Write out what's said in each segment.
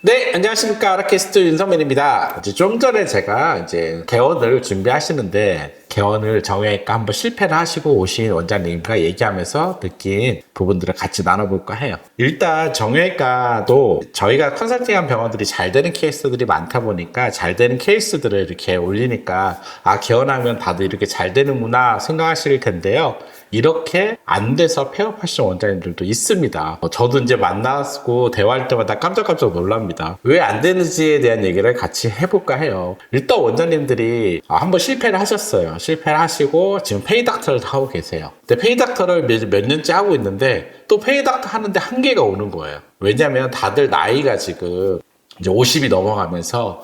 네, 안녕하십니까. 아라캐스트 윤성민입니다. 좀 전에 제가 개원을 준비하시는데, 개원을 정형외과 한번 실패를 하시고 오신 원장님과 얘기하면서 느낀 부분들을 같이 나눠볼까 해요. 일단 정형외과도 저희가 컨설팅한 병원들이 잘 되는 케이스들이 많다 보니까 잘 되는 케이스들을 이렇게 올리니까 개원하면 다들 이렇게 잘 되는구나 생각하실 텐데요. 이렇게 안 돼서 폐업하시는 원장님들도 있습니다. 저도 만나고 대화할 때마다 깜짝깜짝 놀랍니다. 왜 안 되는지에 대한 얘기를 같이 해볼까 해요. 일단 원장님들이 한번 실패를 하셨어요. 실패를 하시고 지금 페이닥터를 하고 계세요. 근데 페이닥터를 몇 년째 하고 있는데 또 페이닥터 하는데 한계가 오는 거예요. 왜냐면 다들 나이가 지금 50이 넘어가면서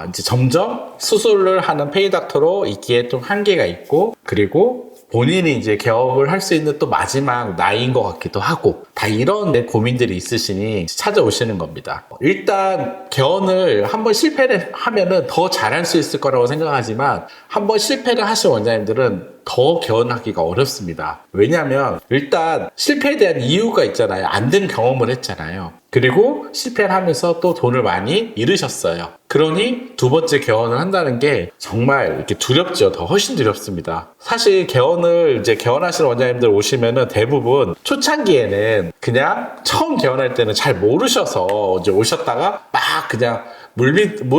이제 점점 수술을 하는 페이닥터로 있기에 좀 한계가 있고, 그리고 본인이 개업을 할 수 있는 또 마지막 나이인 것 같기도 하고, 다 이런 고민들이 있으시니 찾아오시는 겁니다. 일단 개원을 한번 실패를 하면은 더 잘할 수 있을 거라고 생각하지만, 한번 실패를 하신 원장님들은 더 개원하기가 어렵습니다. 왜냐하면 일단 실패에 대한 이유가 있잖아요. 안 된 경험을 했잖아요. 그리고 실패를 하면서 또 돈을 많이 잃으셨어요. 그러니 두 번째 개원을 한다는 게 정말 이렇게 두렵죠. 더 훨씬 두렵습니다. 사실 개원을 개원하시는 원장님들 오시면은 대부분 초창기에는 그냥 처음 개원할 때는 잘 모르셔서 오셨다가 막 그냥 물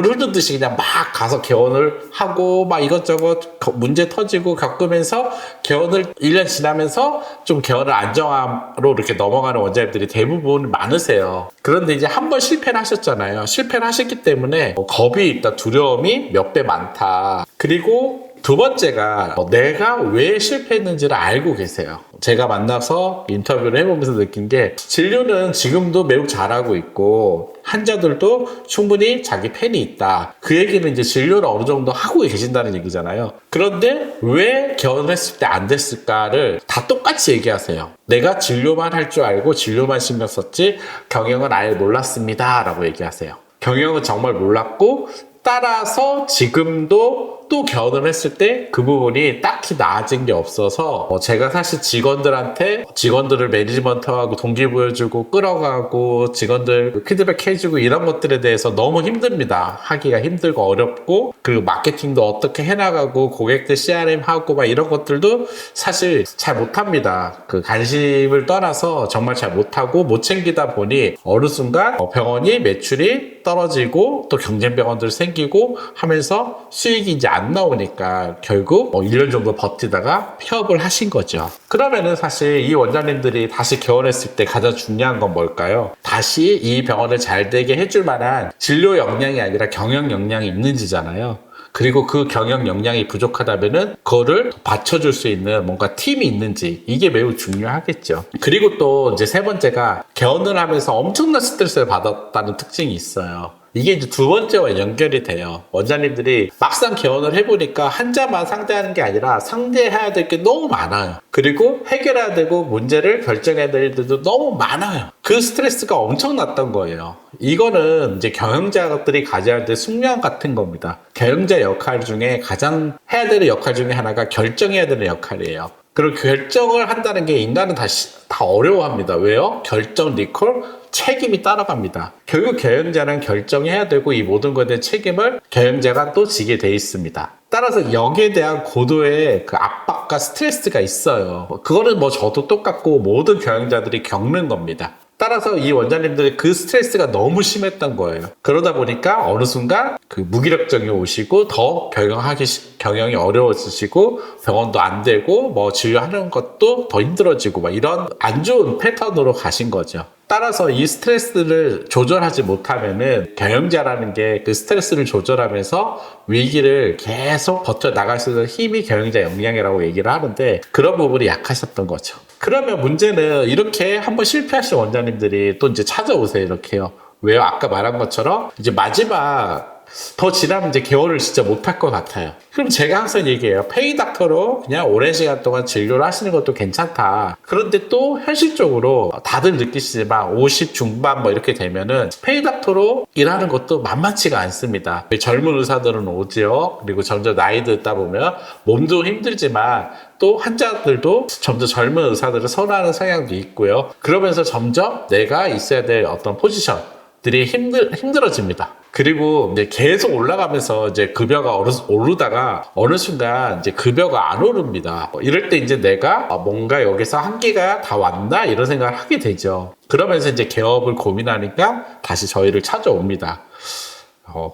흐르듯이 그냥 막 가서 개원을 하고 막 이것저것 문제 터지고 겪으면서 개원을 1년 지나면서 좀 개원을 안정화로 이렇게 넘어가는 원장님들이 대부분 많으세요. 그런데 이제 한 번 실패를 하셨잖아요. 실패를 하셨기 때문에 겁이 있다, 두려움이 몇 배 많다. 그리고 두 번째가 내가 왜 실패했는지를 알고 계세요. 제가 만나서 인터뷰를 해보면서 느낀 게 진료는 지금도 매우 잘하고 있고 환자들도 충분히 자기 팬이 있다. 그 얘기는 진료를 어느 정도 하고 계신다는 얘기잖아요. 그런데 왜 개원을 했을 때 안 됐을까를 다 똑같이 얘기하세요. 내가 진료만 할 줄 알고 진료만 신경 썼지 경영은 아예 몰랐습니다 라고 얘기하세요. 경영은 정말 몰랐고, 따라서 지금도 또 개원을 했을 때 그 부분이 딱히 나아진 게 없어서 제가 사실 직원들을 매니지먼트하고 동기부여주고 끌어가고 직원들 피드백 해주고 이런 것들에 대해서 너무 힘듭니다. 하기가 힘들고 어렵고, 그리고 마케팅도 어떻게 해나가고 고객들 CRM 하고 막 이런 것들도 사실 잘 못합니다. 그 관심을 떠나서 정말 잘 못하고 못 챙기다 보니 어느 순간 병원이 매출이 떨어지고 또 경쟁 병원들 생기고 하면서 수익이 이제 안 나오니까 결국 1년 정도 버티다가 폐업을 하신 거죠. 그러면은 사실 이 원장님들이 다시 개원했을 때 가장 중요한 건 뭘까요? 다시 이 병원을 잘 되게 해줄 만한 진료 역량이 아니라 경영 역량이 있는지잖아요. 그리고 그 경영 역량이 부족하다면은 그거를 받쳐줄 수 있는 뭔가 팀이 있는지, 이게 매우 중요하겠죠. 그리고 또 세 번째가 개원을 하면서 엄청난 스트레스를 받았다는 특징이 있어요. 이게 이제 두 번째와 연결이 돼요. 원장님들이 막상 개원을 해보니까 환자만 상대하는 게 아니라 상대해야 될 게 너무 많아요. 그리고 해결해야 되고 문제를 결정해야 될 일들도 너무 많아요. 그 스트레스가 엄청났던 거예요. 이거는 경영자들이 가져야 될 숙명 같은 겁니다. 경영자 역할 중에 가장 해야 되는 역할 중에 하나가 결정해야 되는 역할이에요. 그리고 결정을 한다는 게 인간은 다 어려워합니다. 왜요? 결정, 리콜, 책임이 따라갑니다. 결국 경영자는 결정해야 되고 이 모든 것에 대한 책임을 경영자가 또 지게 돼 있습니다. 따라서 여기에 대한 고도의 그 압박과 스트레스가 있어요. 그거는 저도 똑같고 모든 경영자들이 겪는 겁니다. 따라서 이 원장님들의 그 스트레스가 너무 심했던 거예요. 그러다 보니까 어느 순간 그 무기력증이 오시고 더 경영이 어려워지시고 병원도 안 되고 진료하는 것도 더 힘들어지고 이런 안 좋은 패턴으로 가신 거죠. 따라서 이 스트레스를 조절하지 못하면은 경영자라는 게 그 스트레스를 조절하면서 위기를 계속 버텨나갈 수 있는 힘이 경영자 역량이라고 얘기를 하는데, 그런 부분이 약하셨던 거죠. 그러면 문제는 이렇게 한번 실패하신 원장님들이 또 찾아오세요. 이렇게요. 왜요? 아까 말한 것처럼 마지막 더 지나면 개원을 진짜 못할 것 같아요. 그럼 제가 항상 얘기해요. 페이닥터로 그냥 오랜 시간 동안 진료를 하시는 것도 괜찮다. 그런데 또 현실적으로 다들 느끼시지만 50 중반 이렇게 되면은 페이닥터로 일하는 것도 만만치가 않습니다. 젊은 의사들은 오지요. 그리고 점점 나이 들다 보면 몸도 힘들지만 또 환자들도 점점 젊은 의사들을 선호하는 성향도 있고요. 그러면서 점점 내가 있어야 될 어떤 포지션, 들이 힘들어집니다. 그리고 이제 계속 올라가면서 이제 급여가 오르다가 어느 순간 이제 급여가 안 오릅니다. 이럴 때 이제 내가 뭔가 여기서 한계가 다 왔나 이런 생각을 하게 되죠. 그러면서 이제 개업을 고민하니까 다시 저희를 찾아옵니다.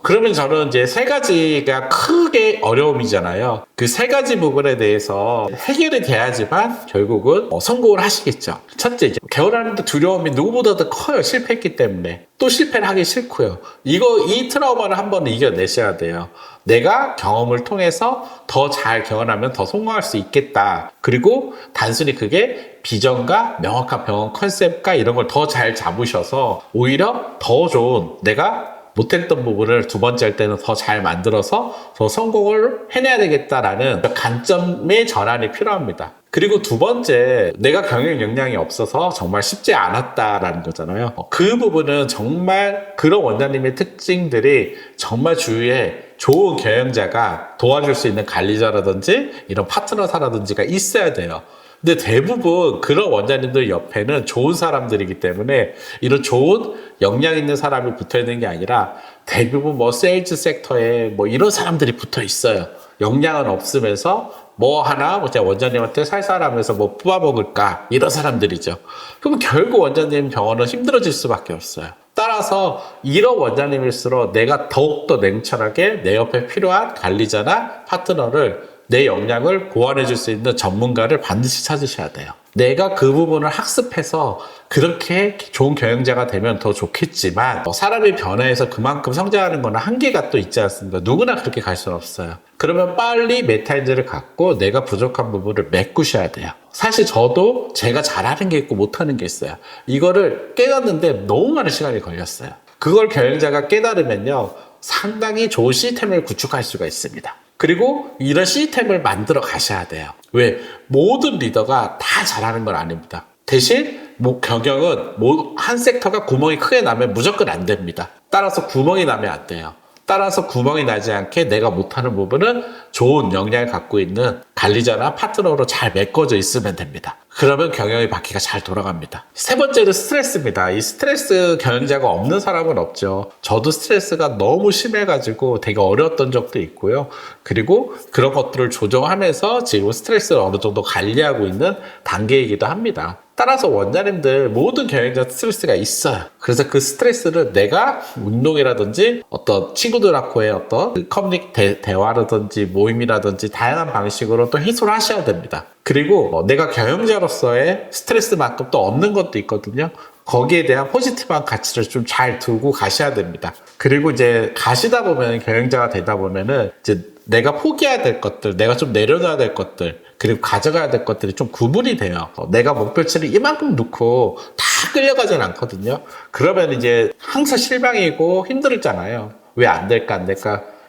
그러면 저는 이제 세 가지가 크게 어려움이잖아요. 그 세 가지 부분에 대해서 해결이 돼야지만 결국은 성공을 하시겠죠. 첫째, 이제 개업하는데 두려움이 누구보다도 커요. 실패했기 때문에. 또 실패를 하기 싫고요. 이 트라우마를 한번 이겨내셔야 돼요. 내가 경험을 통해서 더 잘 개원하면 더 성공할 수 있겠다. 그리고 단순히 그게 비전과 명확한 병원 컨셉과 이런 걸 더 잘 잡으셔서 오히려 더 좋은 내가 못했던 부분을 두 번째 할 때는 더 잘 만들어서 더 성공을 해내야 되겠다라는 관점의 전환이 필요합니다. 그리고 두 번째, 내가 경영 역량이 없어서 정말 쉽지 않았다라는 거잖아요. 그 부분은 정말 그런 원장님의 특징들이 정말 주위에 좋은 경영자가 도와줄 수 있는 관리자라든지 이런 파트너사라든지가 있어야 돼요. 근데 대부분 그런 원장님들 옆에는 좋은 사람들이기 때문에 이런 좋은 역량 있는 사람이 붙어 있는 게 아니라 대부분 뭐 세일즈 섹터에 뭐 이런 사람들이 붙어 있어요. 역량은 없으면서 뭐 하나 제가 원장님한테 살살하면서 뭐 뽑아먹을까 이런 사람들이죠. 그럼 결국 원장님 병원은 힘들어질 수밖에 없어요. 따라서 이런 원장님일수록 내가 더욱더 냉철하게 내 옆에 필요한 관리자나 파트너를 내 역량을 보완해 줄 수 있는 전문가를 반드시 찾으셔야 돼요. 내가 그 부분을 학습해서 그렇게 좋은 경영자가 되면 더 좋겠지만 사람이 변화해서 그만큼 성장하는 거는 한계가 또 있지 않습니까? 누구나 그렇게 갈 수는 없어요. 그러면 빨리 메타인지를 갖고 내가 부족한 부분을 메꾸셔야 돼요. 사실 저도 제가 잘하는 게 있고 못하는 게 있어요. 이거를 깨닫는데 너무 많은 시간이 걸렸어요. 그걸 경영자가 깨달으면요, 상당히 좋은 시스템을 구축할 수가 있습니다. 그리고 이런 시스템을 만들어 가셔야 돼요. 왜? 모든 리더가 다 잘하는 건 아닙니다. 대신 경영은 한 섹터가 구멍이 크게 나면 무조건 안 됩니다. 따라서 구멍이 나면 안 돼요. 따라서 구멍이 나지 않게 내가 못하는 부분은 좋은 역량을 갖고 있는 관리자나 파트너로 잘 메꿔져 있으면 됩니다. 그러면 경영의 바퀴가 잘 돌아갑니다. 세 번째는 스트레스입니다. 이 스트레스 경영자가 없는 사람은 없죠. 저도 스트레스가 너무 심해가지고 되게 어려웠던 적도 있고요. 그리고 그런 것들을 조정하면서 지금 스트레스를 어느 정도 관리하고 있는 단계이기도 합니다. 따라서 원장님들 모든 경영자 스트레스가 있어요. 그래서 그 스트레스를 내가 운동이라든지 어떤 친구들하고의 어떤 커뮤니티 대화라든지 모임이라든지 다양한 방식으로 또 해소를 하셔야 됩니다. 그리고 내가 경영자로서의 스트레스만큼 또 얻는 것도 있거든요. 거기에 대한 포지티브한 가치를 좀 잘 두고 가셔야 됩니다. 그리고 이제 가시다 보면 경영자가 되다 보면은 이제 내가 포기해야 될 것들, 내가 좀 내려놔야 될 것들, 그리고 가져가야 될 것들이 좀 구분이 돼요. 내가 목표치를 이만큼 놓고 다 끌려가진 않거든요. 그러면 이제 항상 실망이고 힘들잖아요. 왜 안 될까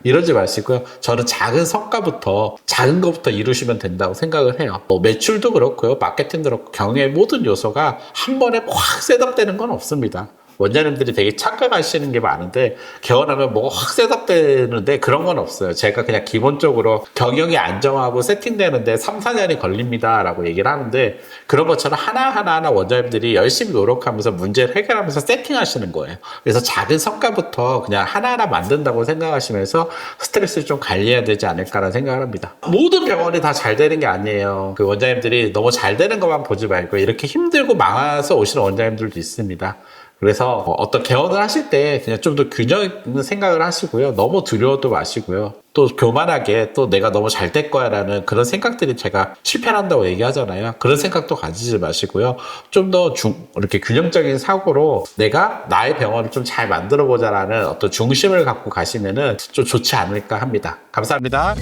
이러지 마시고요. 저는 작은 성과부터 작은 것부터 이루시면 된다고 생각을 해요. 매출도 그렇고요. 마케팅도 그렇고 경영의 모든 요소가 한 번에 확 셋업되는 건 없습니다. 원장님들이 되게 착각하시는 게 많은데 개원하면 뭐가 확 셋업되는데 그런 건 없어요. 제가 그냥 기본적으로 경영이 안정하고 세팅되는데 3, 4년이 걸립니다 라고 얘기를 하는데 그런 것처럼 하나하나 원장님들이 열심히 노력하면서 문제를 해결하면서 세팅하시는 거예요. 그래서 작은 성과부터 그냥 하나하나 만든다고 생각하시면서 스트레스를 좀 관리해야 되지 않을까라는 생각을 합니다. 모든 병원이 다 잘 되는 게 아니에요. 그 원장님들이 너무 잘 되는 것만 보지 말고 이렇게 힘들고 망해서 오시는 원장님들도 있습니다. 그래서 어떤 개원을 하실 때 그냥 좀 더 균형 있는 생각을 하시고요. 너무 두려워도 마시고요. 또 교만하게 또 내가 너무 잘 될 거야 라는 그런 생각들이 제가 실패한다고 얘기하잖아요. 그런 생각도 가지지 마시고요. 좀 더 이렇게 균형적인 사고로 내가 나의 병원을 좀 잘 만들어 보자 라는 어떤 중심을 갖고 가시면은 좀 좋지 않을까 합니다. 감사합니다.